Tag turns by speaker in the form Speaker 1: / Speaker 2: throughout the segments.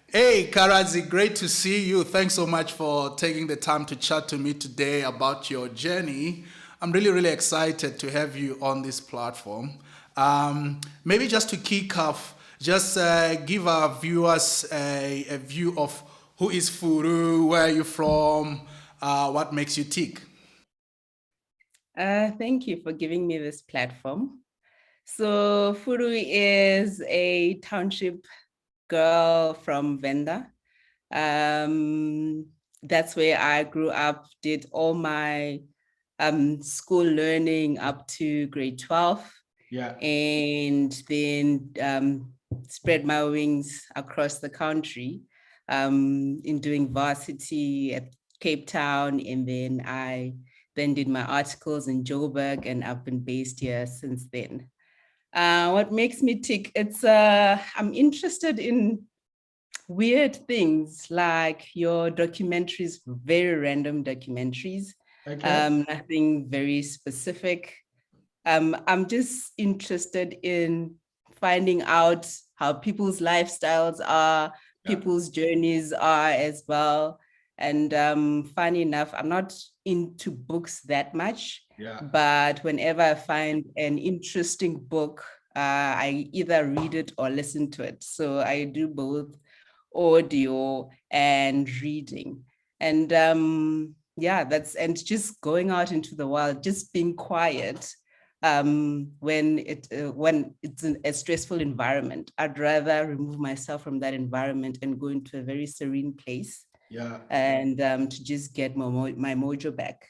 Speaker 1: Hey, Karazi, great to see you. Thanks so much for taking the time to chat to me today about your journey. I'm really, really excited to have you on this platform. Maybe just to kick off, just give our viewers a view of who is Fulu, where are you from, what makes you tick.
Speaker 2: Thank you for giving me this platform. So Fulu is a township girl from Venda. Um, that's where I grew up, did all my school learning up to grade 12,
Speaker 1: Yeah.
Speaker 2: and then spread my wings across the country in doing varsity at Cape Town, and then I then did my articles in Joburg, and I've been based here since then. What makes me tick? I'm interested in weird things like your documentaries, very random documentaries,
Speaker 1: Okay.
Speaker 2: nothing very specific. I'm just interested in finding out how people's lifestyles are,
Speaker 1: Yeah.
Speaker 2: people's journeys are as well. And funny enough, I'm not into books that much,
Speaker 1: Yeah.
Speaker 2: but whenever I find an interesting book, I either read it or listen to it. So I do both audio and reading. And yeah, and just going out into the wild, just being quiet when it's a stressful environment. I'd rather remove myself from that environment and go into a very serene place
Speaker 1: Yeah.
Speaker 2: and to just get my mojo back.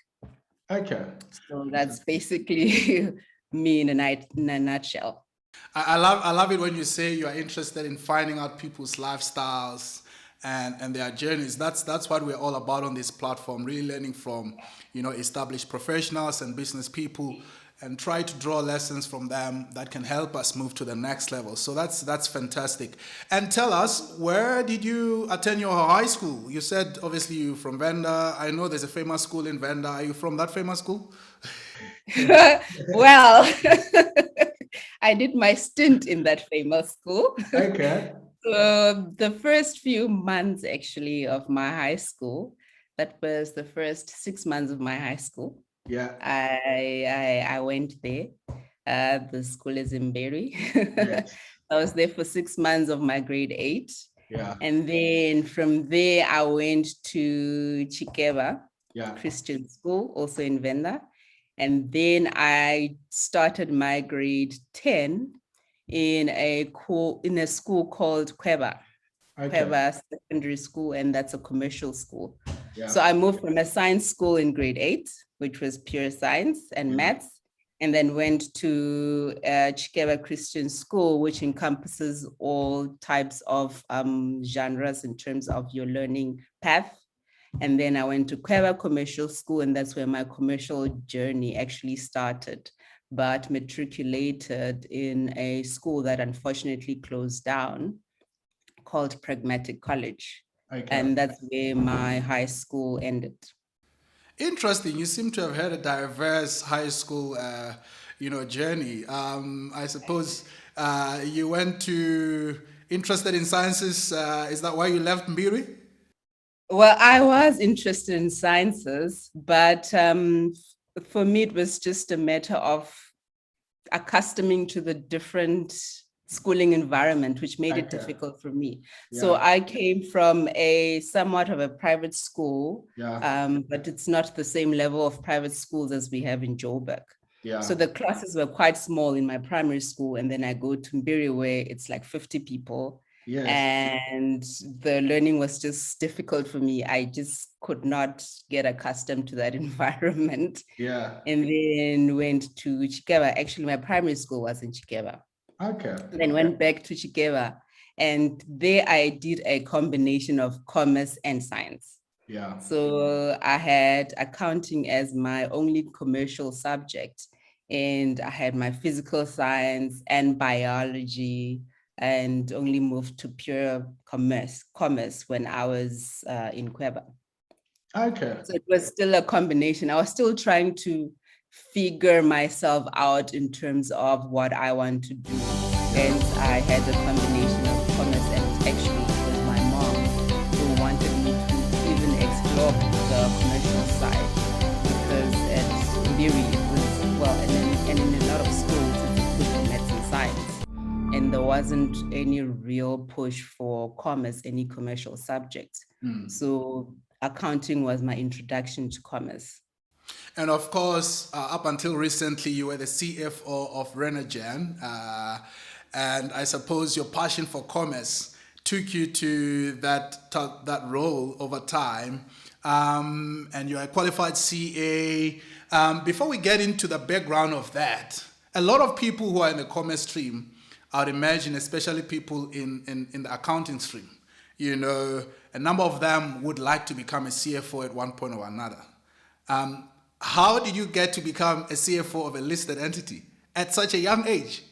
Speaker 1: Okay.
Speaker 2: So that's basically me in a nutshell.
Speaker 1: I love it when you say you are interested in finding out people's lifestyles and their journeys. That's what we're all about on this platform. Really learning from established professionals and business people, and try to draw lessons from them that can help us move to the next level. So that's fantastic. And tell us, where did you attend your high school? You said obviously you from Venda. I know there's a famous school in Venda. Are you from that famous school?
Speaker 2: Well, I did my stint in that famous school.
Speaker 1: Okay.
Speaker 2: So the first few months actually of my high school, that was the first 6 months of my high school.
Speaker 1: Yeah.
Speaker 2: I went there. The school is in Berry.
Speaker 1: Yes.
Speaker 2: I was there for 6 months of my grade 8.
Speaker 1: Yeah.
Speaker 2: And then from there, I went to Chikeva
Speaker 1: Yeah.
Speaker 2: Christian School, also in Venda. And then I started my grade 10 in a school called
Speaker 1: Okay.
Speaker 2: Kweba Secondary School, and that's a commercial school.
Speaker 1: Yeah.
Speaker 2: So I moved from a science school in grade 8, which was pure science and
Speaker 1: Yeah.
Speaker 2: maths, and then went to Chikeva Christian School, which encompasses all types of genres in terms of your learning path. And then I went to Kweba Commercial School, and that's where my commercial journey actually started, but matriculated in a school that unfortunately closed down called Pragmatic College.
Speaker 1: Okay.
Speaker 2: And that's where my high school ended.
Speaker 1: Interesting. You seem to have had a diverse high school, journey. I suppose you went to interested in sciences. Is that why you left Mbiri?
Speaker 2: Well, I was interested in sciences, but for me, it was just a matter of accustoming to the different schooling environment, which made it
Speaker 1: Okay.
Speaker 2: difficult for me. So
Speaker 1: Yeah.
Speaker 2: I came from a somewhat of a private school,
Speaker 1: Yeah.
Speaker 2: but it's not the same level of private schools as we have in Joburg. So
Speaker 1: Yeah.
Speaker 2: the classes were quite small in my primary school, and then I go to Mbiri where it's like 50 people,
Speaker 1: Yes.
Speaker 2: and the learning was just difficult for me. I just could not get accustomed to that environment.
Speaker 1: Yeah.
Speaker 2: And then went to Chikeva. Actually, my primary school was in Chikeva.
Speaker 1: Okay.
Speaker 2: Then went back to Chikeva. And there I did a combination of commerce and science.
Speaker 1: Yeah.
Speaker 2: So I had accounting as my only commercial subject. And I had my physical science and biology, and only moved to pure commerce when I was in Kweba.
Speaker 1: Okay.
Speaker 2: So it was still a combination. I was still trying to figure myself out in terms of what I want to do. Hence, I had a combination of commerce, and actually it was my mom adopt the commercial side, because at Mbiri it was, well, and in a lot of schools it's push for maths and science, and there wasn't any real push for commerce, any commercial subjects. So accounting was my introduction to commerce.
Speaker 1: And of course, up until recently, you were the CFO of Renogen. And I suppose your passion for commerce took you to that role over time. And you're a qualified CA. Before we get into the background of that, a lot of people who are in the commerce stream, I would imagine, especially people in the accounting stream, a number of them would like to become a CFO at one point or another. How did you get to become a CFO of a listed entity at such a young age?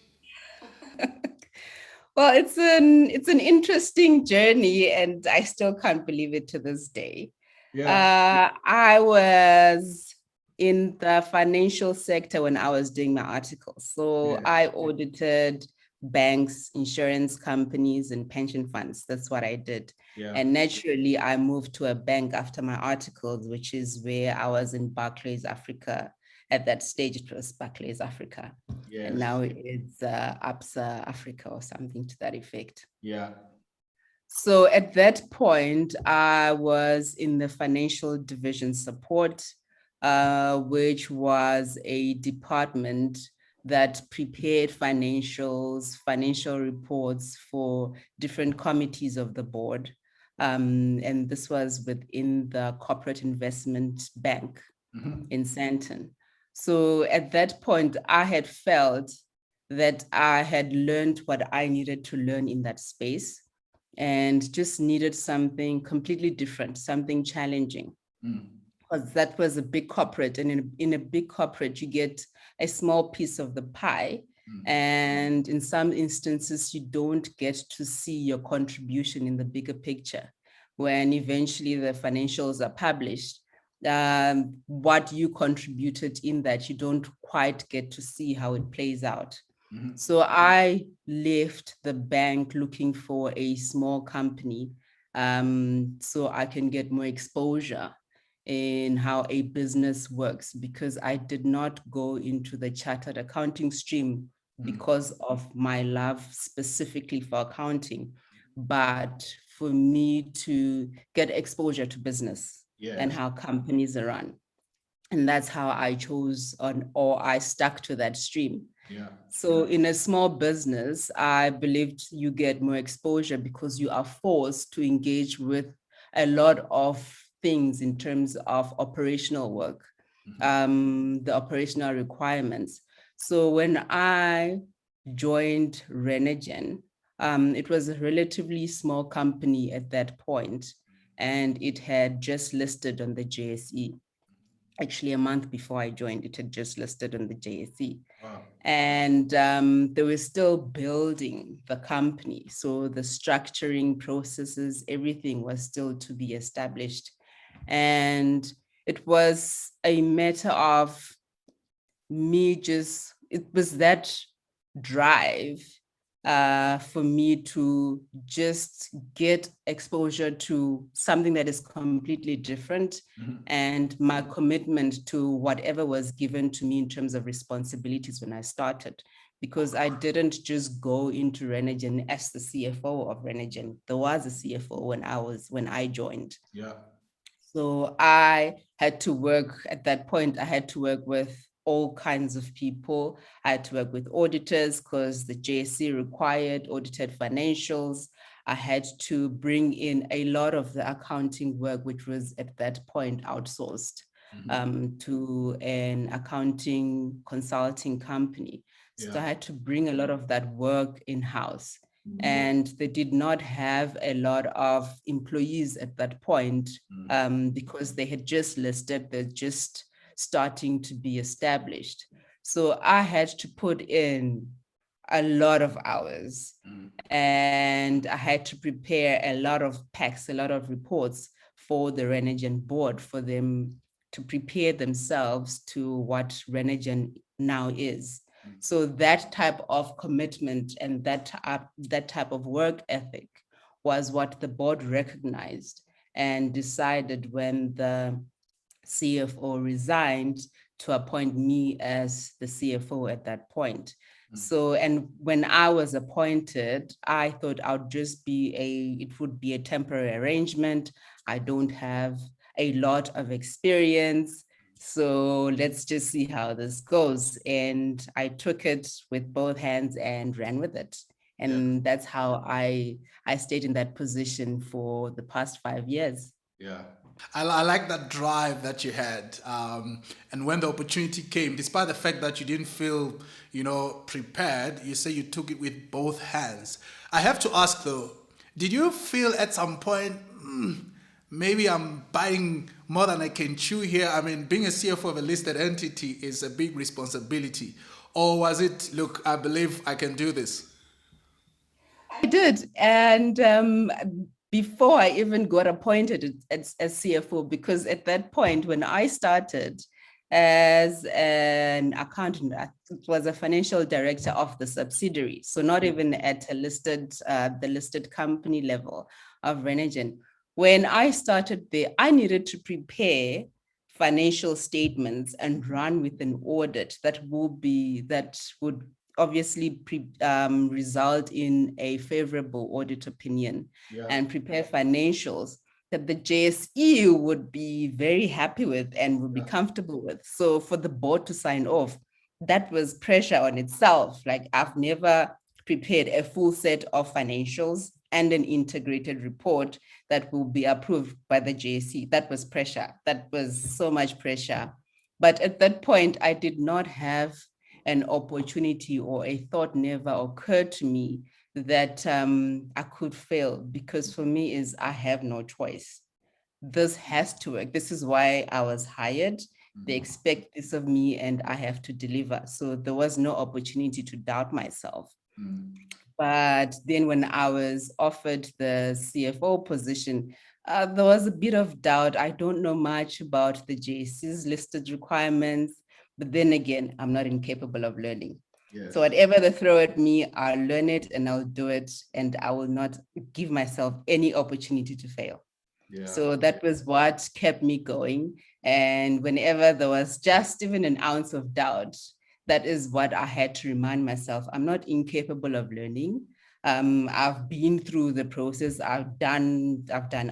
Speaker 2: Well, it's an interesting journey, and I still can't believe it to this day. Yeah. I was in the financial sector when I was doing my articles. So I audited banks, insurance companies, and pension funds. That's what I did. Yeah. And naturally, I moved to a bank after my articles, which is where I was in Barclays Africa. At that stage, it was Barclays Africa. Yes. And now it's ABSA Africa or something to that effect. Yeah. So at that point, I was in the financial division support, which was a department that prepared financial reports for different committees of the board. And this was within the corporate investment bank in Sandton. So at that point, I had felt that I had learned what I needed to learn in that space and just needed something completely different, something challenging. Because that was a big corporate, and in a big corporate, you get a small piece of the pie. And in some instances, you don't get to see your contribution in the bigger picture. When eventually the financials are published, what you contributed in that, you don't quite get to see how it plays out. So I left the bank looking for a small company so I can get more exposure in how a business works, because I did not go into the chartered accounting stream because of my love specifically for accounting, but for me to get exposure to business and how companies are run. And that's how I chose or I stuck to that stream. Yeah. So in a small business, I believed you get more exposure because you are forced to engage with a lot of things in terms of operational work, the operational requirements. So when I joined Renogen, it was a relatively small company at that point, and it had just listed on the JSE. Actually, a month before I joined, it had just listed on the JSE. Wow. And they were still building the company. So the structuring processes, everything was still to be established. And it was a matter of me it was that drive for me to just get exposure to something that is completely different, and my commitment to whatever was given to me in terms of responsibilities when I started, because I didn't just go into Renogen as the CFO of Renogen. There was a CFO when I joined. Yeah. So I had to work at that point. I had to work with all kinds of people. I had to work with auditors because the JSE required audited financials. I had to bring in a lot of the accounting work, which was at that point outsourced to an accounting consulting company. So I had to bring a lot of that work in-house. And they did not have a lot of employees at that point because they had just listed, they're just starting to be established. So I had to put in a lot of hours and I had to prepare a lot of packs, a lot of reports for the Renogen board for them to prepare themselves to what Renogen now is. So that type of commitment and that type of work ethic was what the board recognized. and decided when the CFO resigned to appoint me as the CFO at that point. So, and when I was appointed, I thought it would be a temporary arrangement. I don't have a lot of experience. So let's just see how this goes. And I took it with both hands and ran with it. And that's how I stayed in that position for the past 5 years.
Speaker 1: Yeah. I like that drive that you had. And when the opportunity came, despite the fact that you didn't feel, prepared, you say you took it with both hands. I have to ask though, did you feel at some point, maybe I'm biting more than I can chew here? I mean, being a CFO of a listed entity is a big responsibility. Or was it, look, I believe I can do this?
Speaker 2: I did. And before I even got appointed as CFO, because at that point, when I started as an accountant, it was a financial director of the subsidiary. So not even at the listed company level of Renogen. When I started there, I needed to prepare financial statements and run with an audit that would obviously result in a favorable audit opinion and prepare financials that the JSE would be very happy with and would be comfortable with. So for the board to sign off, that was pressure on itself. Like, I've never prepared a full set of financials and an integrated report that will be approved by the JSE. That was pressure. That was so much pressure. But at that point, I did not have an opportunity, or a thought never occurred to me that I could fail, because for me is I have no choice. This has to work. This is why I was hired. They expect this of me and I have to deliver. So there was no opportunity to doubt myself. But then when I was offered the CFO position, there was a bit of doubt. I don't know much about the JSE's listed requirements, but then again, I'm not incapable of learning. So whatever they throw at me, I'll learn it and I'll do it, and I will not give myself any opportunity to fail. So that was what kept me going. And whenever there was just even an ounce of doubt, that is what I had to remind myself. I'm not incapable of learning. I've been through the process. I've done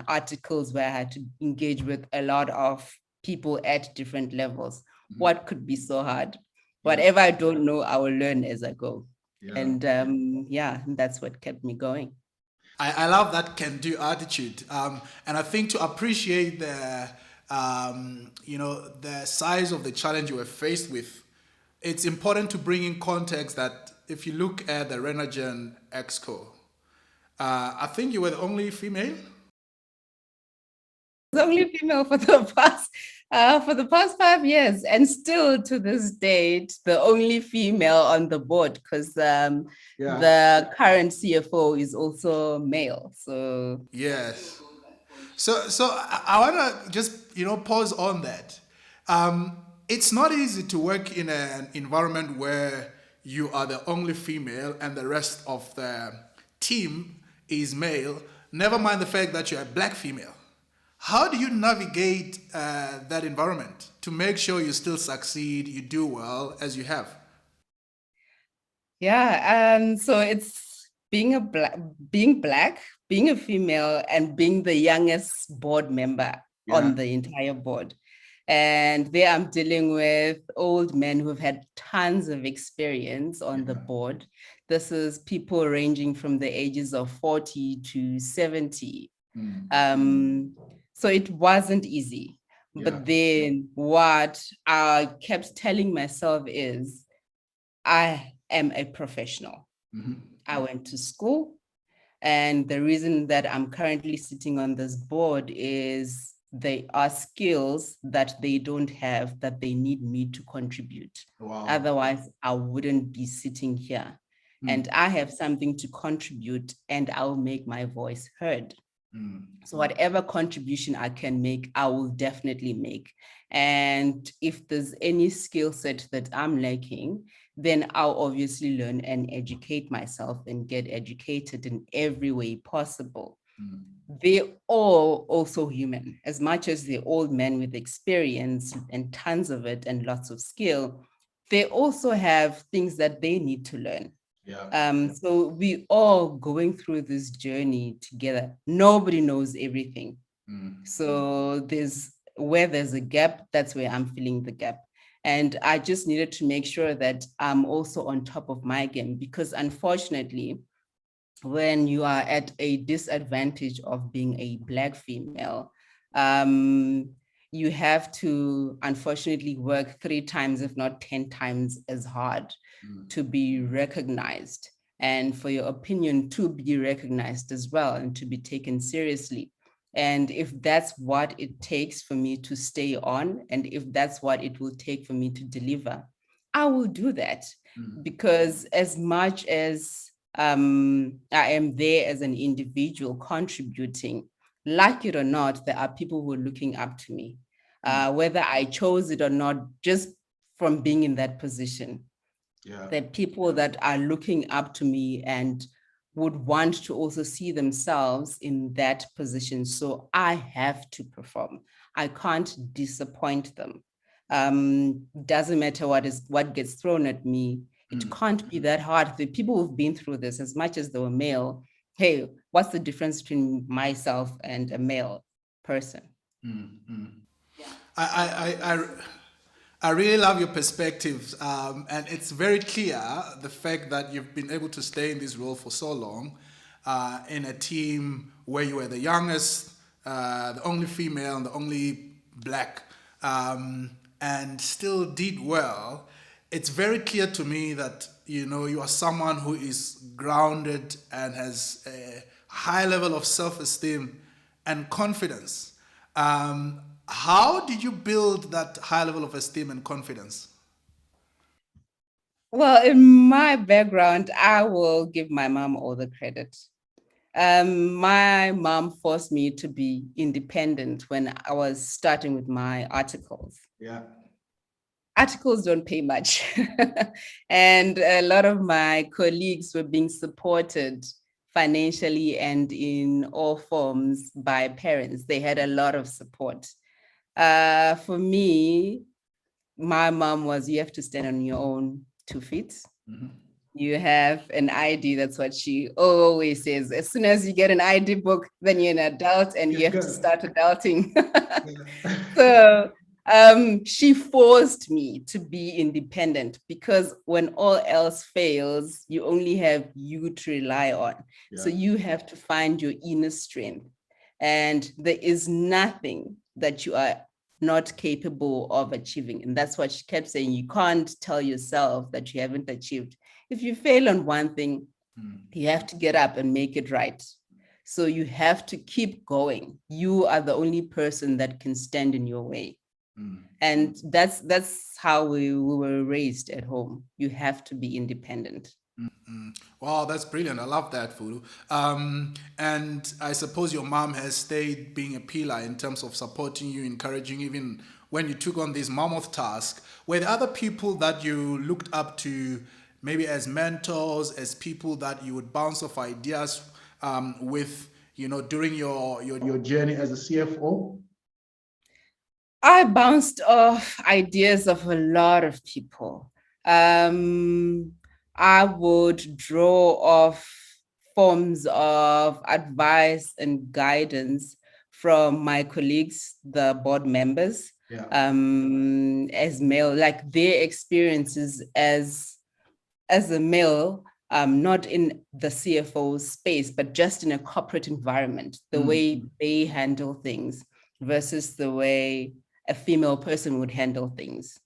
Speaker 2: articles where I had to engage with a lot of people at different levels. What could be so hard? Whatever I don't know, I will learn as I go. And that's what kept me going.
Speaker 1: I love that can-do attitude, and I think to appreciate the size of the challenge you were faced with, it's important to bring in context that if you look at the Renogen Exco, I think you were the only female.
Speaker 2: The only female for the past 5 years, and still to this date, the only female on the board, because the current CFO is also male. So
Speaker 1: yes. So I want to just pause on that. It's not easy to work in an environment where you are the only female and the rest of the team is male. Never mind the fact that you're a black female. How do you navigate that environment to make sure you still succeed, you do well as you have?
Speaker 2: Yeah, so it's being black, being a female, and being the youngest board member on the entire board. And there I'm dealing with old men who've had tons of experience on the board. This is people ranging from the ages of 40 to 70. So it wasn't easy. But then what I kept telling myself is, I am a professional. I went to school, and the reason that I'm currently sitting on this board is they are skills that they don't have that they need me to contribute. Otherwise, I wouldn't be sitting here. And I have something to contribute, and I'll make my voice heard. So whatever contribution I can make, I will definitely make. And if there's any skill set that I'm lacking, then I'll obviously learn and educate myself and get educated in every way possible. they're all also human. As much as they're old men with experience and tons of it and lots of skill, they also have things that they need to learn. So we all going through this journey together. Nobody knows everything. So where there's a gap, that's where I'm filling the gap. And I just needed to make sure that I'm also on top of my game, because unfortunately, when you are at a disadvantage of being a Black female, um, you have to unfortunately work 3 times, if not 10 times as hard to be recognized, and for your opinion to be recognized as well and to be taken seriously. And if that's what it takes for me to stay on, and if that's what it will take for me to deliver, I will do that. Because as much as I am there as an individual contributing, like it or not, there are people who are looking up to me, whether I chose it or not, just from being in that position. The people that are looking up to me and would want to also see themselves in that position. So I have to perform. I can't disappoint them. Doesn't matter what gets thrown at me. It can't be that hard. The people who've been through this, as much as they were male, hey, what's the difference between myself and a male person?
Speaker 1: I, I, I, I really love your perspectives, and it's very clear the fact that you've been able to stay in this role for so long, in a team where you were the youngest, the only female, and the only Black, and still did well. It's very clear to me that you are someone who is grounded and has a high level of self-esteem and confidence. How did you build that high level of esteem and confidence?
Speaker 2: Well, in my background, I will give my mom all the credit. My mom forced me to be independent when I was starting with my articles. Articles don't pay much. And a lot of my colleagues were being supported financially and in all forms by parents. They had a lot of support. For me, my mom was, you have to stand on your own 2 feet. You have an ID. That's what she always says. As soon as you get an ID book, then you're an adult and you have to start adulting. So she forced me to be independent, because when all else fails, you only have you to rely on. So you have to find your inner strength. And there is nothing that you are not capable of achieving. And that's what she kept saying. You can't tell yourself that you haven't achieved. If you fail on one thing, you have to get up and make it right. So you have to keep going. You are the only person that can stand in your way. And that's how we were raised at home. You have to be independent.
Speaker 1: Wow, that's brilliant. I love that, Fulu. And I suppose your mom has stayed being a pillar in terms of supporting you, encouraging you, even when you took on this mammoth task. Were there other people that you looked up to, maybe as mentors, as people that you would bounce off ideas with, during your journey as a CFO?
Speaker 2: I bounced off ideas of a lot of people. I would draw off forms of advice and guidance from my colleagues, the board members, as male, like their experiences as a male, not in the CFO space, but just in a corporate environment, the way they handle things versus the way a female person would handle things.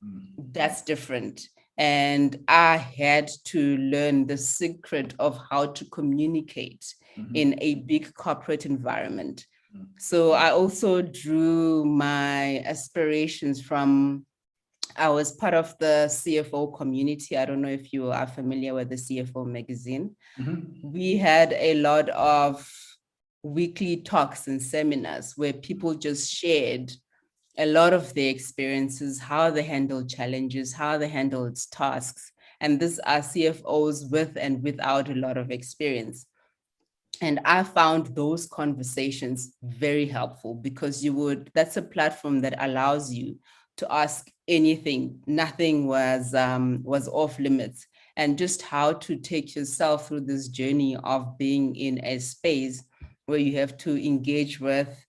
Speaker 2: That's different. And I had to learn the secret of how to communicate in a big corporate environment. So I also drew my aspirations from, I was part of the CFO community. I don't know if you are familiar with the CFO magazine. We had a lot of weekly talks and seminars where people just shared a lot of their experiences, how they handled challenges, how they handled tasks. And these are CFOs with and without a lot of experience. And I found those conversations very helpful because that's a platform that allows you to ask anything. Nothing was off limits. And just how to take yourself through this journey of being in a space where you have to engage with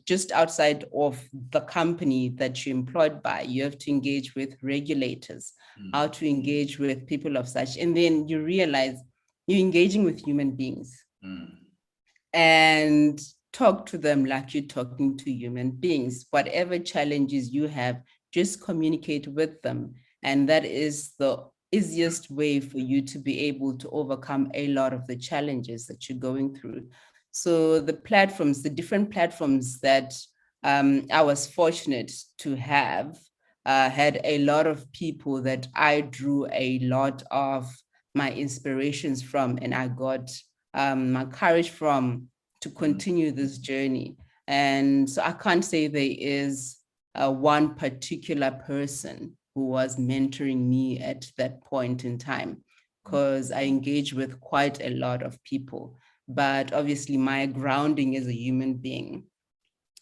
Speaker 2: just outside of the company that you're employed by. You have to engage with regulators, how to engage with people of such. And then you realize you're engaging with human beings and talk to them like you're talking to human beings. Whatever challenges you have, just communicate with them. And that is the easiest way for you to be able to overcome a lot of the challenges that you're going through. So the different platforms that I was fortunate to have had a lot of people that I drew a lot of my inspirations from, and I got my courage from to continue this journey. And so I can't say there is one particular person who was mentoring me at that point in time, because I engage with quite a lot of people. But obviously, my grounding as a human being,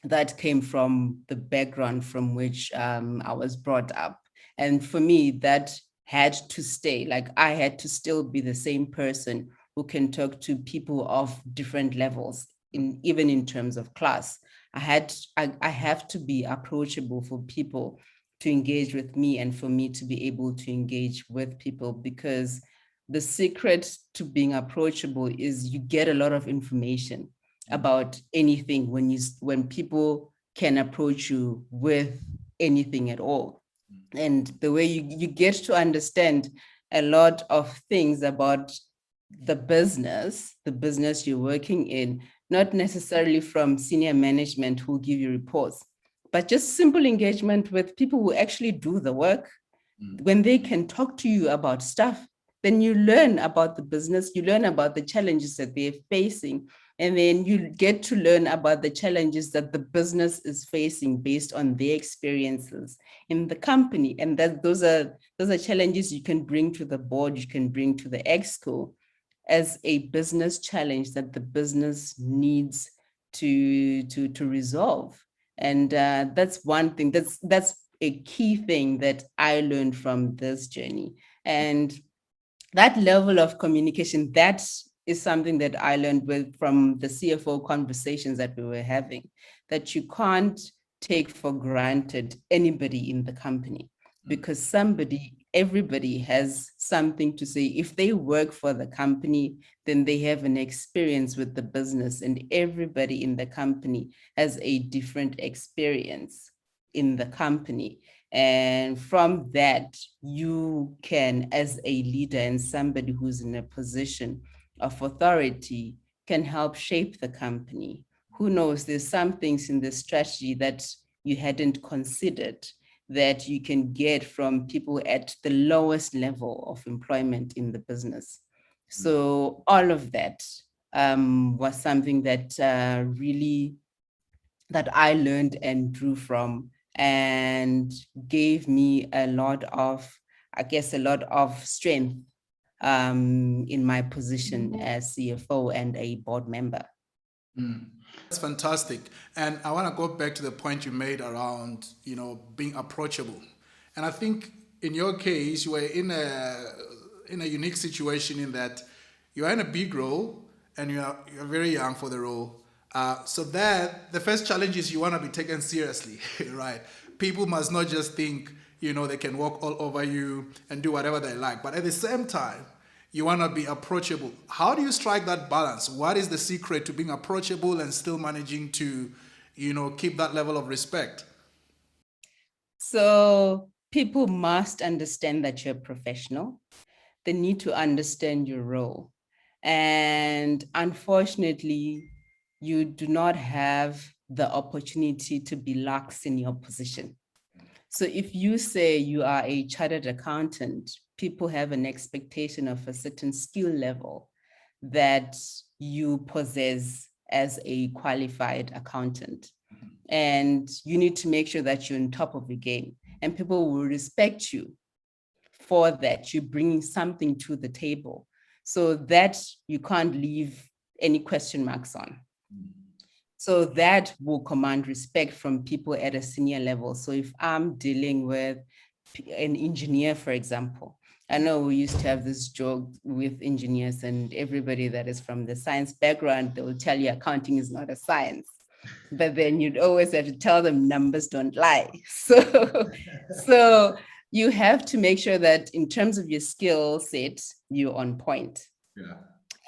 Speaker 2: that came from the background from which I was brought up. And for me, that had to stay. Like, I had to still be the same person who can talk to people of different levels, even in terms of class. I have to be approachable for people to engage with me and for me to be able to engage with people, because the secret to being approachable is you get a lot of information about anything when people can approach you with anything at all. And the way you get to understand a lot of things about the business you're working in, not necessarily from senior management who give you reports, but just simple engagement with people who actually do the work. When they can talk to you about stuff, then you learn about the business, you learn about the challenges that they're facing, and then you get to learn about the challenges that the business is facing based on their experiences in the company. And that those are challenges you can bring to the board, you can bring to the exco as a business challenge that the business needs to resolve. And that's one thing, that's a key thing that I learned from this journey. And that level of communication, that is something that I learned from the CFO conversations that we were having, that you can't take for granted anybody in the company, because everybody has something to say. If they work for the company, then they have an experience with the business, and everybody in the company has a different experience in the company. And from that, you can, as a leader and somebody who's in a position of authority, can help shape the company. Who knows, there's some things in the strategy that you hadn't considered that you can get from people at the lowest level of employment in the business. So all of that was something that really that I learned and drew from, and gave me a lot of strength in my position as CFO and a board member.
Speaker 1: That's fantastic. And I want to go back to the point you made around, being approachable. And I think in your case, you were in a unique situation in that you are in a big role and you're very young for the role. So that the first challenge is you want to be taken seriously, right? People must not just think, they can walk all over you and do whatever they like. But at the same time, you want to be approachable. How do you strike that balance? What is the secret to being approachable and still managing to, keep that level of respect?
Speaker 2: So people must understand that you're a professional. They need to understand your role. And unfortunately, you do not have the opportunity to be lax in your position. So if you say you are a chartered accountant, people have an expectation of a certain skill level that you possess as a qualified accountant. And you need to make sure that you're on top of the game, and people will respect you for that. You're bringing something to the table, so that you can't leave any question marks on. So that will command respect from people at a senior level. So if I'm dealing with an engineer, for example, I know we used to have this joke with engineers, and everybody that is from the science background, they will tell you accounting is not a science. But then you'd always have to tell them numbers don't lie. So you have to make sure that in terms of your skill set, you're on point.
Speaker 1: Yeah.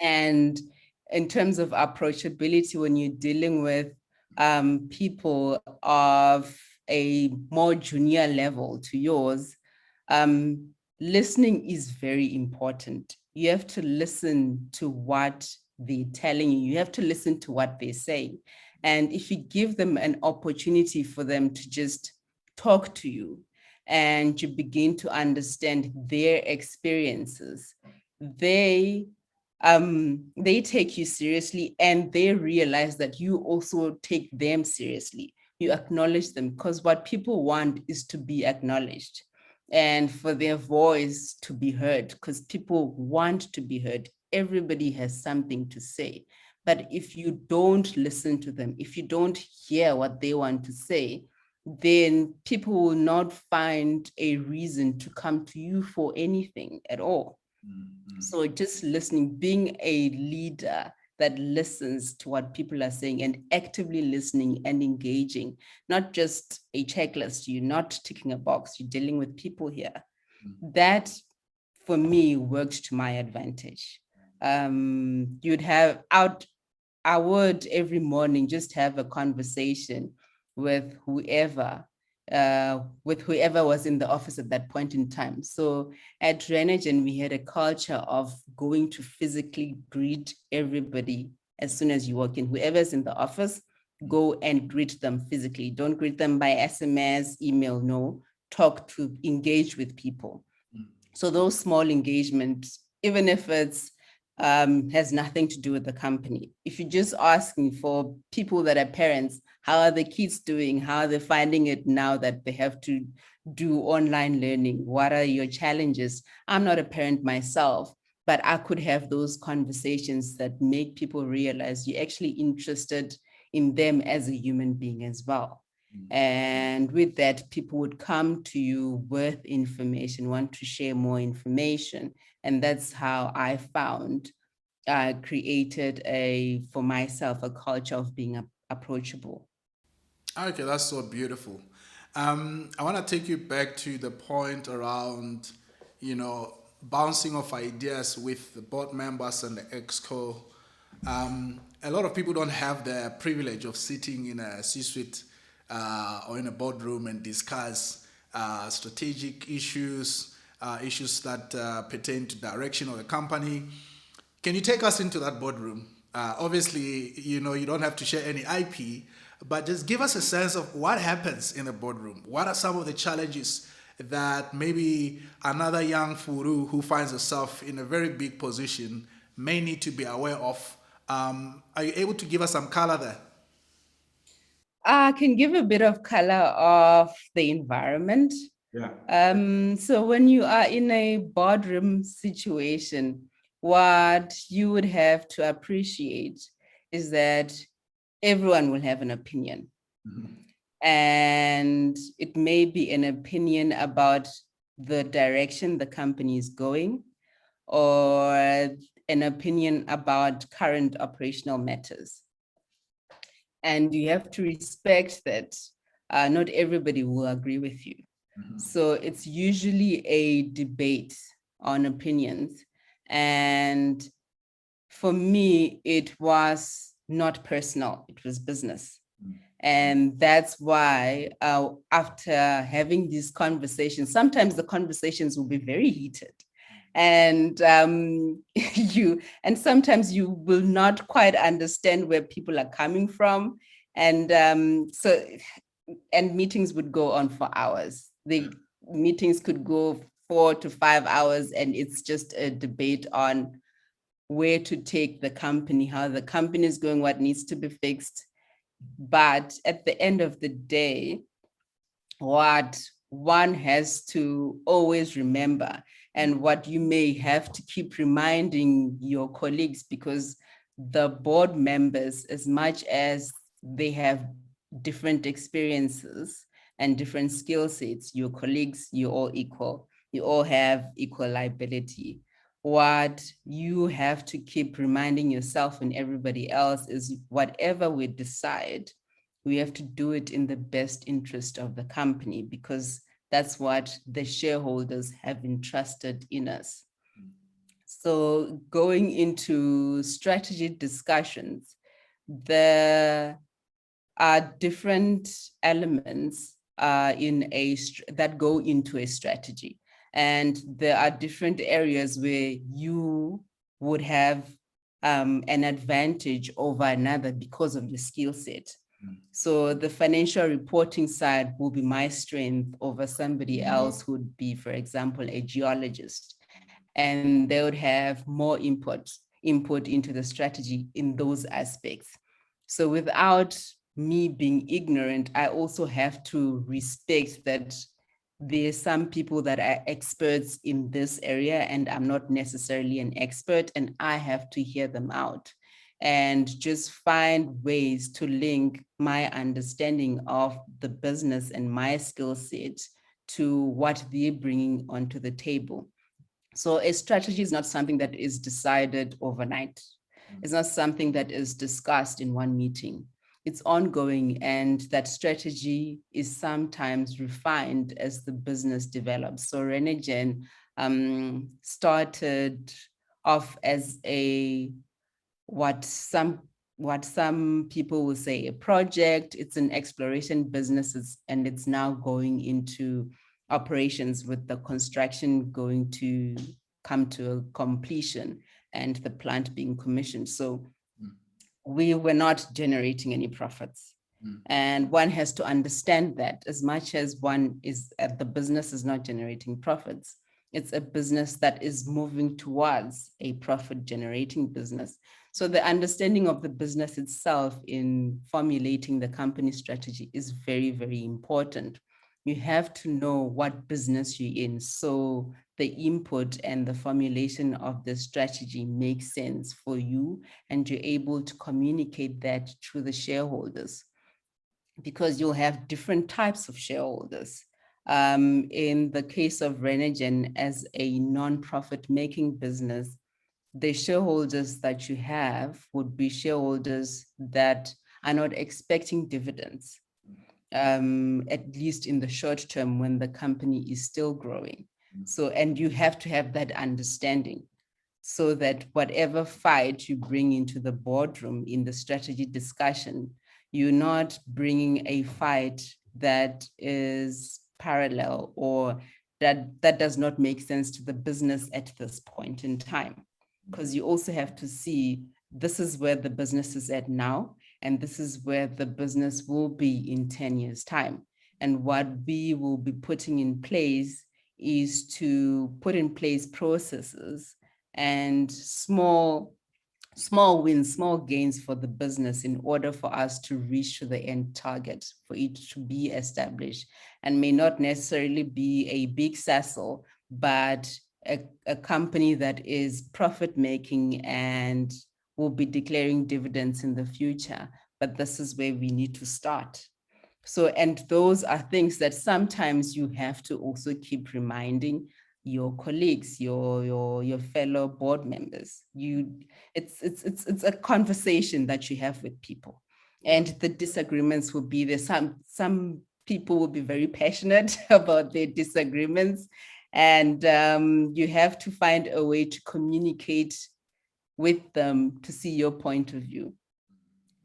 Speaker 2: And in terms of approachability, when you're dealing with people of a more junior level to yours, listening is very important. You have to listen to what they're telling you. You have to listen to what they say. And if you give them an opportunity for them to just talk to you and you begin to understand their experiences, they take you seriously, and they realize that you also take them seriously. You acknowledge them, because what people want is to be acknowledged and for their voice to be heard, because people want to be heard. Everybody has something to say. But if you don't listen to them, if you don't hear what they want to say, then people will not find a reason to come to you for anything at all. So just listening, being a leader that listens to what people are saying and actively listening and engaging, not just a checklist, you're not ticking a box, you're dealing with people here. That, for me, worked to my advantage. I would every morning just have a conversation with whoever was in the office at that point in time. So at Renergen, we had a culture of going to physically greet everybody as soon as you walk in. Whoever's in the office, go and greet them physically. Don't greet them by SMS, email, no. Engage with people. So those small engagements, even if it's has nothing to do with the company. If you're just asking for people that are parents, how are the kids doing? How are they finding it now that they have to do online learning? What are your challenges? I'm not a parent myself, but I could have those conversations that make people realize you're actually interested in them as a human being as well. And with that, people would come to you with information, want to share more information. And that's how I found, created for myself, a culture of being approachable.
Speaker 1: Okay, that's so beautiful. I want to take you back to the point around, bouncing off ideas with the board members and the exco. A lot of people don't have the privilege of sitting in a C-suite or in a boardroom and discuss strategic issues, issues that pertain to direction of the company. Can you take us into that boardroom? Obviously, you don't have to share any IP, but just give us a sense of what happens in the boardroom. What are some of the challenges that maybe another young Fulu who finds herself in a very big position may need to be aware of? Are you able to give us some color there?
Speaker 2: I can give a bit of color of the environment.
Speaker 1: Yeah.
Speaker 2: So when you are in a boardroom situation, what you would have to appreciate is that everyone will have an opinion. And it may be an opinion about the direction the company is going, or an opinion about current operational matters. And you have to respect that not everybody will agree with you. So it's usually a debate on opinions. And for me, it was not personal, it was business. And that's why after having these conversations, sometimes the conversations will be very heated. And sometimes you will not quite understand where people are coming from. And meetings would go on for hours. The meetings could go 4 to 5 hours, and it's just a debate on where to take the company, how the company is going, what needs to be fixed. But at the end of the day, what one has to always remember, and what you may have to keep reminding your colleagues, because the board members, as much as they have different experiences and different skill sets, your colleagues, you're all equal. You all have equal liability. What you have to keep reminding yourself and everybody else is whatever we decide, we have to do it in the best interest of the company, because that's what the shareholders have entrusted in us. So going into strategy discussions, there are different elements that go into a strategy. And there are different areas where you would have an advantage over another because of your skill set. So the financial reporting side will be my strength over somebody else who would be, for example, a geologist. And they would have more input into the strategy in those aspects. So without me being ignorant, I also have to respect that there's some people that are experts in this area and I'm not necessarily an expert, and I have to hear them out and just find ways to link my understanding of the business and my skill set to what they're bringing onto the table. So a strategy is not something that is decided overnight. It's not something that is discussed in one meeting. It's ongoing, and that strategy is sometimes refined as the business develops. So Renegen started off as what some people will say a project. It's an exploration business, and it's now going into operations, with the construction going to come to a completion and the plant being commissioned. So we were not generating any profits. And one has to understand that as much as one is at the business is not generating profits, it's a business that is moving towards a profit generating business. So the understanding of the business itself in formulating the company strategy is very, very important. You have to know what business you're in, so the input and the formulation of the strategy makes sense for you, and you're able to communicate that to the shareholders, because you'll have different types of shareholders. In the case of Renegen, as a non-profit making business, the shareholders that you have would be shareholders that are not expecting dividends, at least in the short term when the company is still growing. So, and you have to have that understanding, so that whatever fight you bring into the boardroom in the strategy discussion, you're not bringing a fight that is parallel or that does not make sense to the business at this point in time. Because you also have to see, this is where the business is at now, and this is where the business will be in 10 years' time. And what we will be putting in place is to put in place processes and small wins, small gains for the business in order for us to reach to the end target, for it to be established, and may not necessarily be a big SASL, but a company that is profit making and will be declaring dividends in the future. But this is where we need to start. So, and those are things that sometimes you have to also keep reminding your colleagues, your fellow board members. It's a conversation that you have with people, and the disagreements will be there. Some people will be very passionate about their disagreements, and you have to find a way to communicate with them to see your point of view.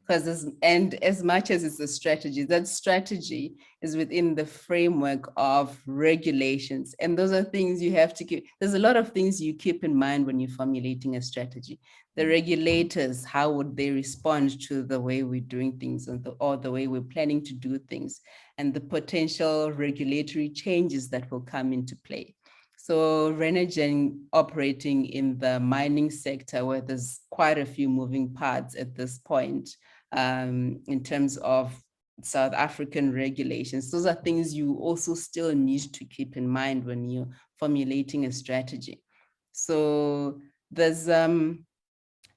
Speaker 2: Because as much as it's a strategy, that strategy is within the framework of regulations. And those are things you have to keep. There's a lot of things you keep in mind when you're formulating a strategy. The regulators, how would they respond to the way we're doing things, or the way we're planning to do things, and the potential regulatory changes that will come into play. So Renegen operating in the mining sector, where there's quite a few moving parts at this point, in terms of South African regulations. Those are things you also still need to keep in mind when you're formulating a strategy. So there's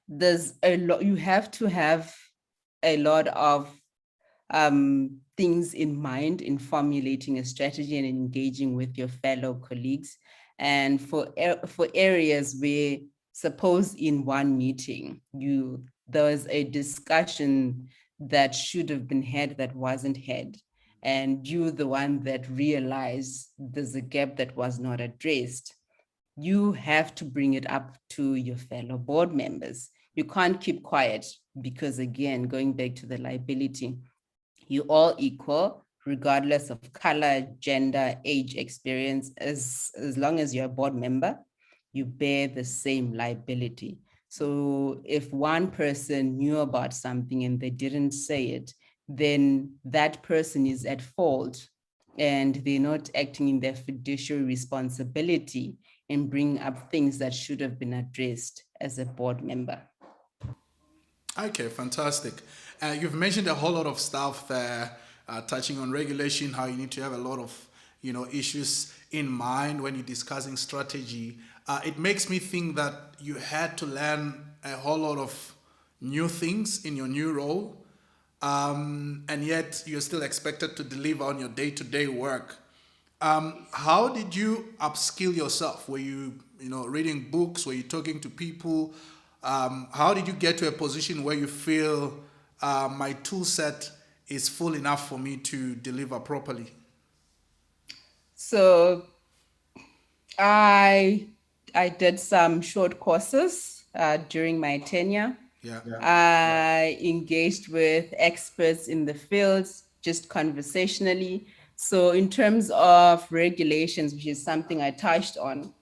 Speaker 2: there's a lot, you have to have a lot of things in mind in formulating a strategy and engaging with your fellow colleagues. And for areas where, suppose in one meeting, there was a discussion that should have been had that wasn't had, and you the one that realized there's a gap that was not addressed, you have to bring it up to your fellow board members. You can't keep quiet because, again, going back to the liability, you all equal regardless of color, gender, age, experience. As long as you're a board member, you bear the same liability. So if one person knew about something and they didn't say it, then that person is at fault and they're not acting in their fiduciary responsibility and bring up things that should have been addressed as a board member.
Speaker 1: Okay, fantastic. You've mentioned a whole lot of stuff there, touching on regulation, how you need to have a lot of, issues in mind when you're discussing strategy. It makes me think that you had to learn a whole lot of new things in your new role, and yet you're still expected to deliver on your day-to-day work. How did you upskill yourself? Were you, reading books? Were you talking to people? How did you get to a position where you feel my tool set is full enough for me to deliver properly?
Speaker 2: So I did some short courses during my tenure.
Speaker 1: Yeah.
Speaker 2: I engaged with experts in the field, just conversationally. So in terms of regulations, which is something I touched on,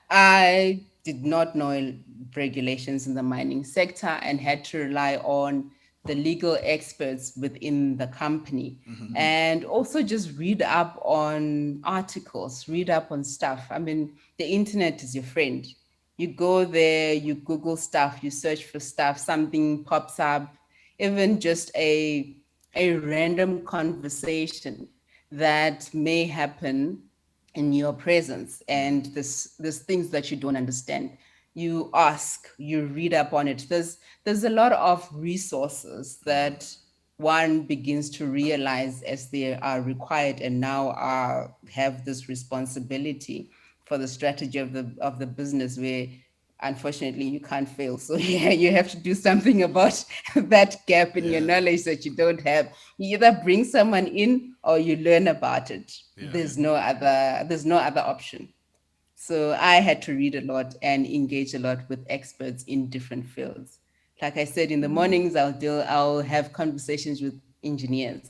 Speaker 2: I did not know regulations in the mining sector and had to rely on the legal experts within the company, and also just read up on articles, read up on stuff. I mean, the internet is your friend. You go there, you Google stuff, you search for stuff, something pops up, even just a random conversation that may happen in your presence, and there's things that you don't understand, you ask, you read up on it. There's a lot of resources that one begins to realize as they are required and now have this responsibility for the strategy of the business, where unfortunately you can't fail. So yeah, you have to do something about that gap in your knowledge that you don't have. You either bring someone in or you learn about it. There's no other option. So I had to read a lot and engage a lot with experts in different fields. Like I said, in the mornings I'll have conversations with engineers.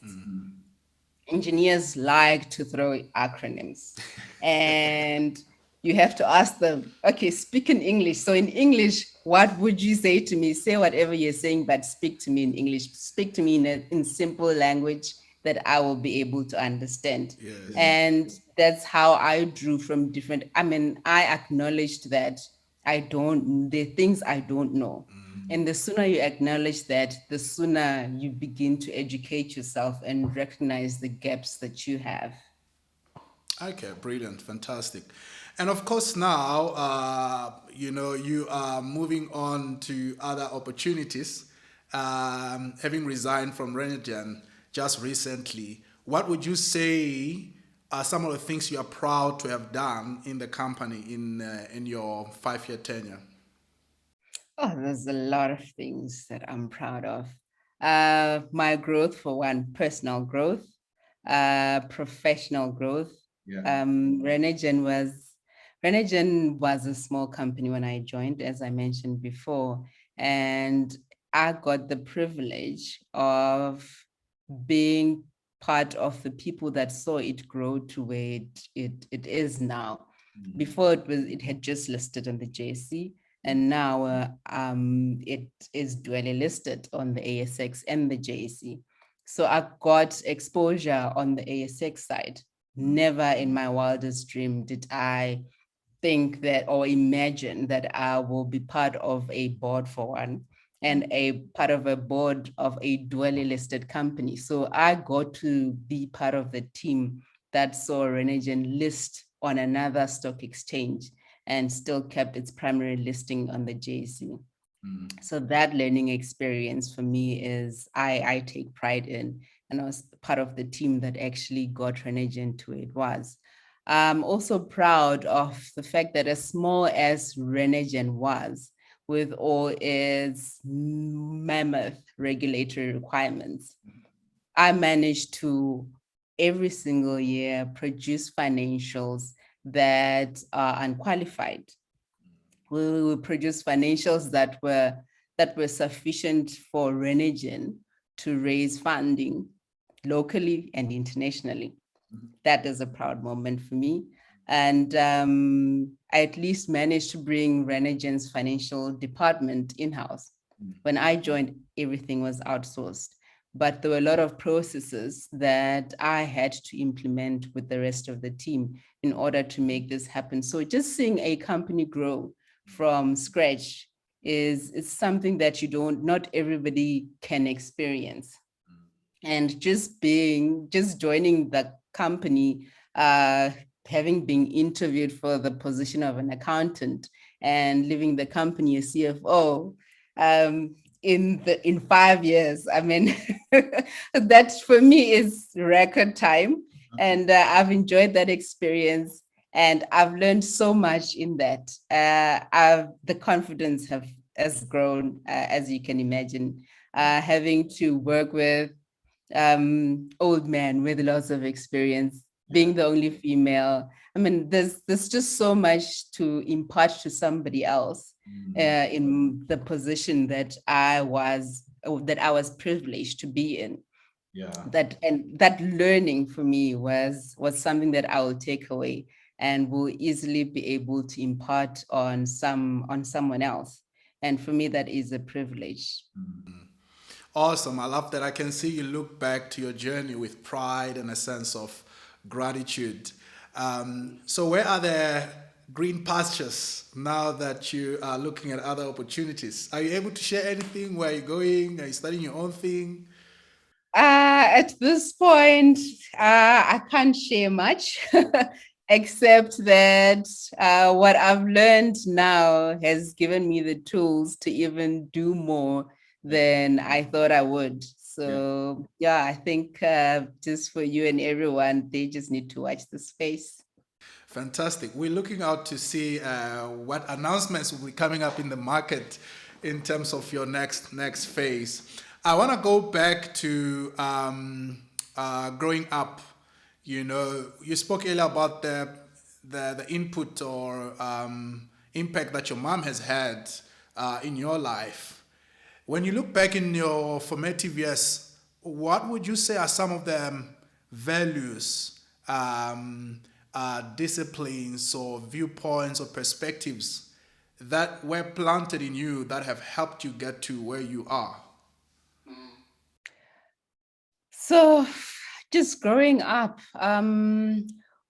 Speaker 2: Engineers like to throw acronyms, and you have to ask them, okay, speak in English. So in English, what would you say to me? Say whatever you're saying, but speak to me in English. Speak to me in simple language that I will be able to understand.
Speaker 1: Yes.
Speaker 2: And that's how I drew from different, I mean, I acknowledged that the things I don't know. And the sooner you acknowledge that, the sooner you begin to educate yourself and recognize the gaps that you have.
Speaker 1: Okay, brilliant, fantastic. And of course, now, you are moving on to other opportunities, having resigned from Renigen just recently. What would you say are some of the things you are proud to have done in the company in your 5-year tenure?
Speaker 2: Oh, there's a lot of things that I'm proud of. My growth, for one, personal growth, professional growth. Renigen was a small company when I joined, as I mentioned before, and I got the privilege of being part of the people that saw it grow to where it is now. Before it had just listed on the JSE, and now it is dually listed on the ASX and the JSE. So I got exposure on the ASX side. Never in my wildest dream did I think that or imagine that I will be part of a board, for one, and a part of a board of a dually listed company. So I got to be part of the team that saw Renigen list on another stock exchange and still kept its primary listing on the JSE. So that learning experience for me is I take pride in, and I was part of the team that actually got Renergen to where it was. I'm also proud of the fact that as small as Renergen was, with all its mammoth regulatory requirements, I managed to every single year produce financials that are unqualified. We will produce financials that were sufficient for Renergen to raise funding locally and internationally. That is a proud moment for me. And I at least managed to bring Renergen's financial department in-house. When I joined, everything was outsourced, but there were a lot of processes that I had to implement with the rest of the team in order to make this happen. So just seeing a company grow from scratch is something that not everybody can experience. And just joining the company, having been interviewed for the position of an accountant and leaving the company as CFO, in 5 years, I mean, that for me is record time. And I've enjoyed that experience, and I've learned so much in that. The confidence has grown, as you can imagine, having to work with old man with lots of experience, being the only female. I mean, there's just so much to impart to somebody else in the position that I was privileged to be in. That learning for me was something that I will take away and will easily be able to impart on someone else. And for me, that is a privilege.
Speaker 1: Awesome. I love that. I can see you look back to your journey with pride and a sense of gratitude. So, where are the green pastures now that you are looking at other opportunities? Are you able to share anything? Where are you going? Are you studying your own thing?
Speaker 2: At this point, I can't share much, except that what I've learned now has given me the tools to even do more than I thought I would. So, yeah, I think just for you and everyone, they just need to watch the space.
Speaker 1: Fantastic. We're looking out to see what announcements will be coming up in the market in terms of your next phase. I want to go back to growing up. You know, you spoke earlier about the input or impact that your mom has had in your life. When you look back in your formative years, what would you say are some of the values, disciplines, or viewpoints or perspectives that were planted in you that have helped you get to where you are?
Speaker 2: So, just growing up,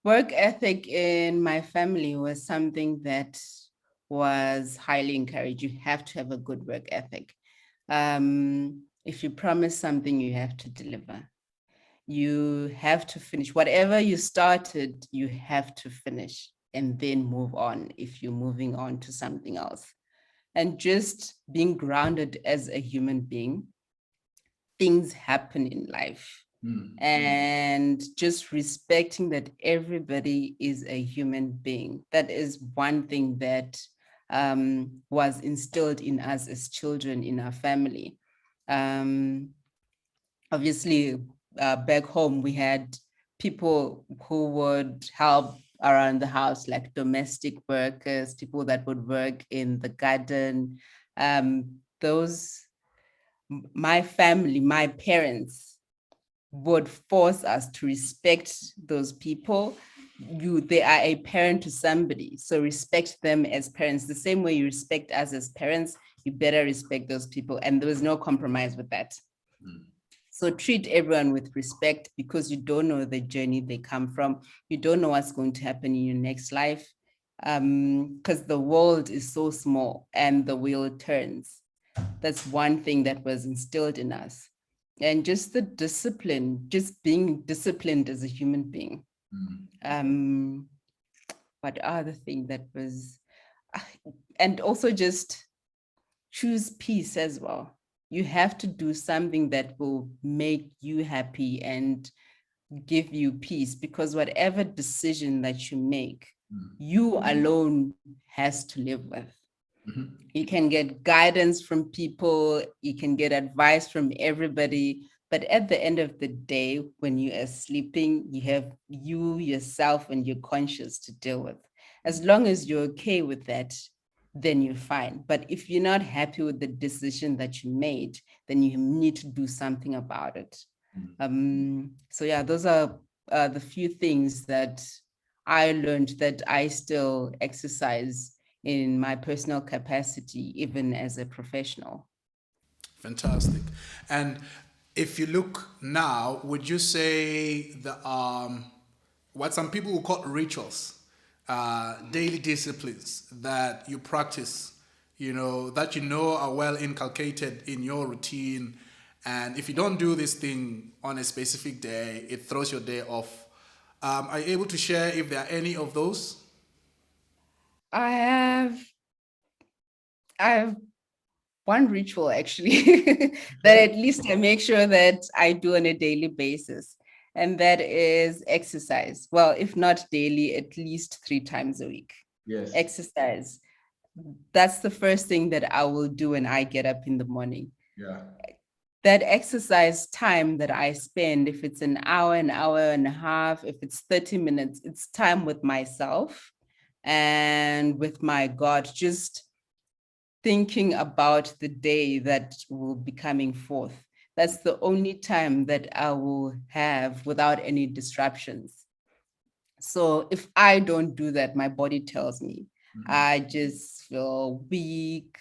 Speaker 2: work ethic in my family was something that was highly encouraged. You have to have a good work ethic. If you promise something, you have to deliver. You have to finish whatever you started, you have to finish and then move on if you're moving on to something else. And just being grounded as a human being, things happen in life, and just respecting that everybody is a human being. That is one thing that was instilled in us as children in our family. Obviously, back home, we had people who would help around the house, like domestic workers, people that would work in the garden. Those, my family, my parents would force us to respect those people. They are a parent to somebody, so respect them as parents. The same way you respect us as parents, you better respect those people. And there was no compromise with that. So treat everyone with respect, because you don't know the journey they come from. You don't know what's going to happen in your next life, because the world is so small and the wheel turns. That's one thing that was instilled in us. And just the discipline, just being disciplined as a human being. What other thing that was, and also just choose peace as well. You have to do something that will make you happy and give you peace, because whatever decision that you make, you alone has to live with. You can get guidance from people, you can get advice from everybody, but at the end of the day, when you are sleeping, you have you, yourself, and your conscience to deal with. As long as you're okay with that, then you're fine. But if you're not happy with the decision that you made, then you need to do something about it. So yeah, those are the few things that I learned that I still exercise in my personal capacity, even as a professional.
Speaker 1: Fantastic. And if you look now, would you say the what some people will call rituals, daily disciplines that you practice, that are well inculcated in your routine, and if you don't do this thing on a specific day, it throws your day off. Are you able to share if there are any of those?
Speaker 2: I have I have one ritual actually that at least I make sure that I do on a daily basis, and that is exercise. Well, if not daily, at least 3 times a week.
Speaker 3: Yes.
Speaker 2: Exercise. That's the first thing that I will do when I get up in the morning.
Speaker 3: Yeah.
Speaker 2: That exercise time that I spend, if it's an hour and a half, if it's 30 minutes, it's time with myself and with my God, just thinking about the day that will be coming forth. That's the only time that I will have without any disruptions. So if I don't do that, my body tells me, I just feel weak.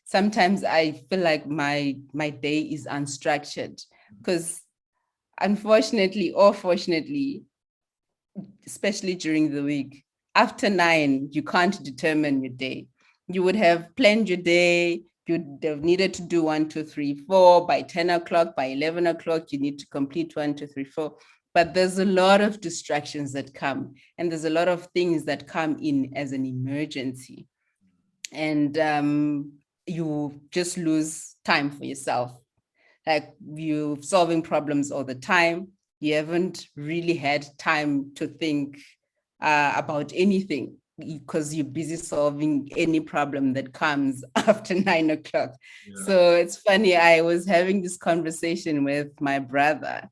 Speaker 2: Sometimes I feel like my day is unstructured, because unfortunately or fortunately, especially during the week, after 9, you can't determine your day. You would have planned your day, you'd have needed to do 1, 2, 3, 4 by 10 o'clock, by 11 o'clock, you need to complete 1, 2, 3, 4. But there's a lot of distractions that come, and there's a lot of things that come in as an emergency. And you just lose time for yourself. Like, you're solving problems all the time. You haven't really had time to think about anything, because you're busy solving any problem that comes after 9 o'clock. Yeah. So it's funny, I was having this conversation with my brother.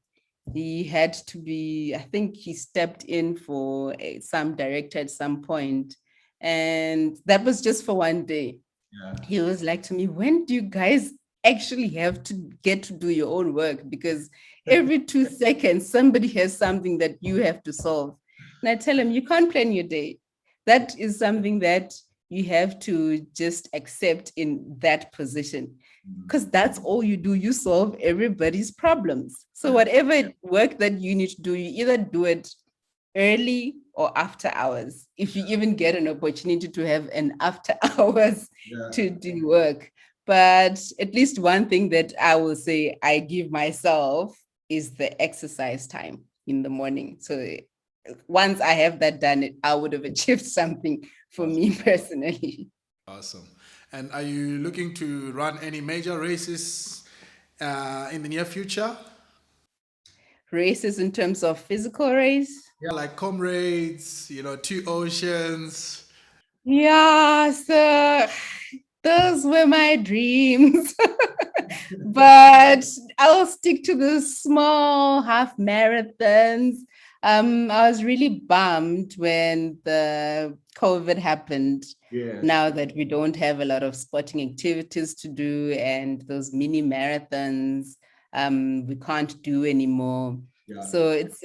Speaker 2: He had to be, I think he stepped in for some director at some point, and that was just for one day. Yeah. He was like to me, when do you guys actually have to get to do your own work? Because every 2 seconds, somebody has something that you have to solve. And I tell him, you can't plan your day. That is something that you have to just accept in that position, because that's all you do. You solve everybody's problems. So whatever work that you need to do, you either do it early or after hours. If you even get an opportunity to have an after hours to do work. But at least one thing that I will say I give myself is the exercise time in the morning. So once I have that done, I would have achieved something for me personally.
Speaker 1: Awesome. And are you looking to run any major races in the near future?
Speaker 2: Races in terms of physical race?
Speaker 1: Yeah, like comrades, 2 oceans.
Speaker 2: Yeah, so those were my dreams. But I'll stick to the small half marathons. I was really bummed when the COVID happened. Yes. Now that we don't have a lot of sporting activities to do, and those mini marathons, we can't do anymore. Yeah. So it's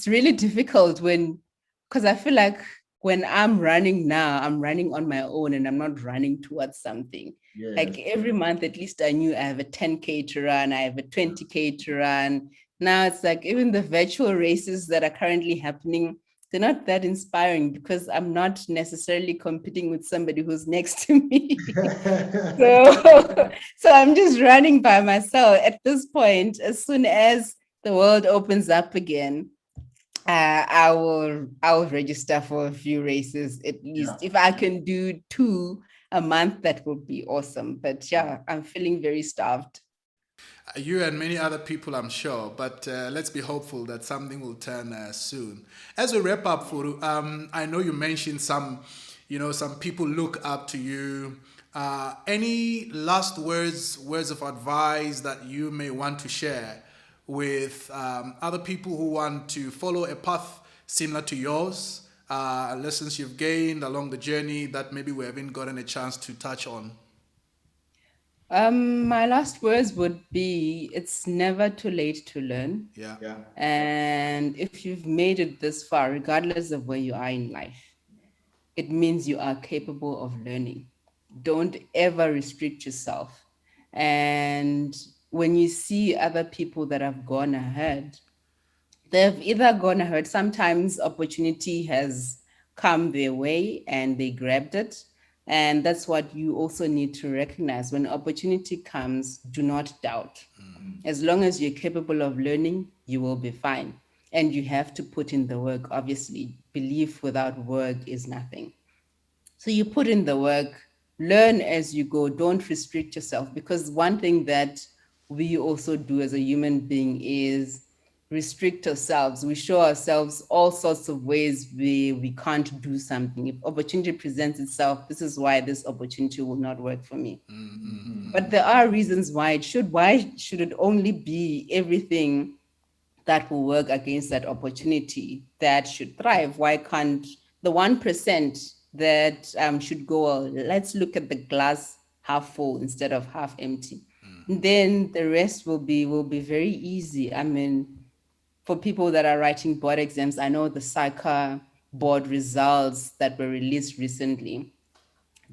Speaker 2: really difficult because I feel like when I'm running now, I'm running on my own and I'm not running towards something. Yes. Like every month, at least I knew I have a 10K to run, I have a 20K to run. Now it's like even the virtual races that are currently happening, they're not that inspiring because I'm not necessarily competing with somebody who's next to me. So I'm just running by myself at this point. As soon as the world opens up again, I will register for a few races at least. If I can do 2 a month, that would be awesome. But yeah, I'm feeling very starved.
Speaker 1: You and many other people, I'm sure, but let's be hopeful that something will turn soon. As we wrap up, Furu, I know you mentioned some people look up to you. Any last words of advice that you may want to share with other people who want to follow a path similar to yours? Lessons you've gained along the journey that maybe we haven't gotten a chance to touch on.
Speaker 2: My last words would be, it's never too late to learn.
Speaker 1: Yeah.
Speaker 2: And if you've made it this far, regardless of where you are in life, it means you are capable of learning. Don't ever restrict yourself. And when you see other people that have gone ahead, they've either gone ahead, sometimes opportunity has come their way and they grabbed it. And that's what you also need to recognize. When opportunity comes, do not doubt. As long as you're capable of learning, you will be fine. And you have to put in the work. Obviously, belief without work is nothing. So you put in the work, learn as you go, don't restrict yourself. Because one thing that we also do as a human being is restrict ourselves. We show ourselves all sorts of ways we can't do something. If opportunity presents itself, this is why this opportunity will not work for me. But there are reasons why it should. Why should it only be everything that will work against that opportunity that should thrive? Why can't the 1% that should go, well, let's look at the glass half full instead of half empty? Then the rest will be very easy. I mean, for people that are writing board exams, I know the SACA board results that were released recently,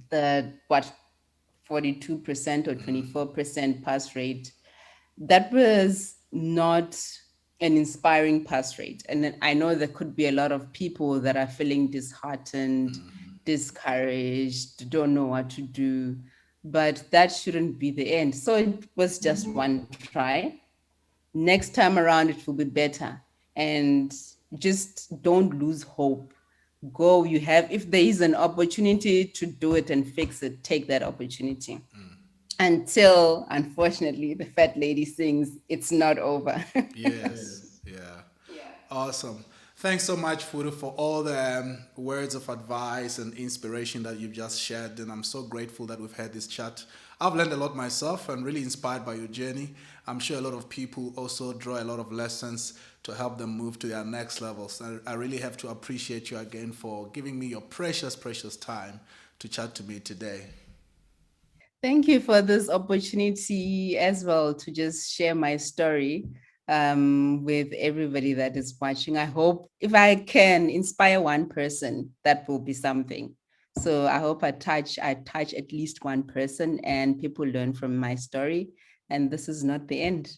Speaker 2: the 42% or 24% pass rate, that was not an inspiring pass rate. And then I know there could be a lot of people that are feeling disheartened, discouraged, don't know what to do, but that shouldn't be the end. So it was just one try. Next time around, it will be better. And just don't lose hope. Go, if there is an opportunity to do it and fix it, take that opportunity until, unfortunately, the fat lady sings, it's not over.
Speaker 1: Yes. Yeah. Awesome. Thanks so much, Furu, for all the words of advice and inspiration that you've just shared. And I'm so grateful that we've had this chat. I've learned a lot myself and really inspired by your journey. I'm sure a lot of people also draw a lot of lessons to help them move to their next levels. And I really have to appreciate you again for giving me your precious, precious time to chat to me today.
Speaker 2: Thank you for this opportunity as well to just share my story with everybody that is watching. I hope if I can inspire one person, that will be something. So I hope I touch at least one person and people learn from my story. And this is not the end.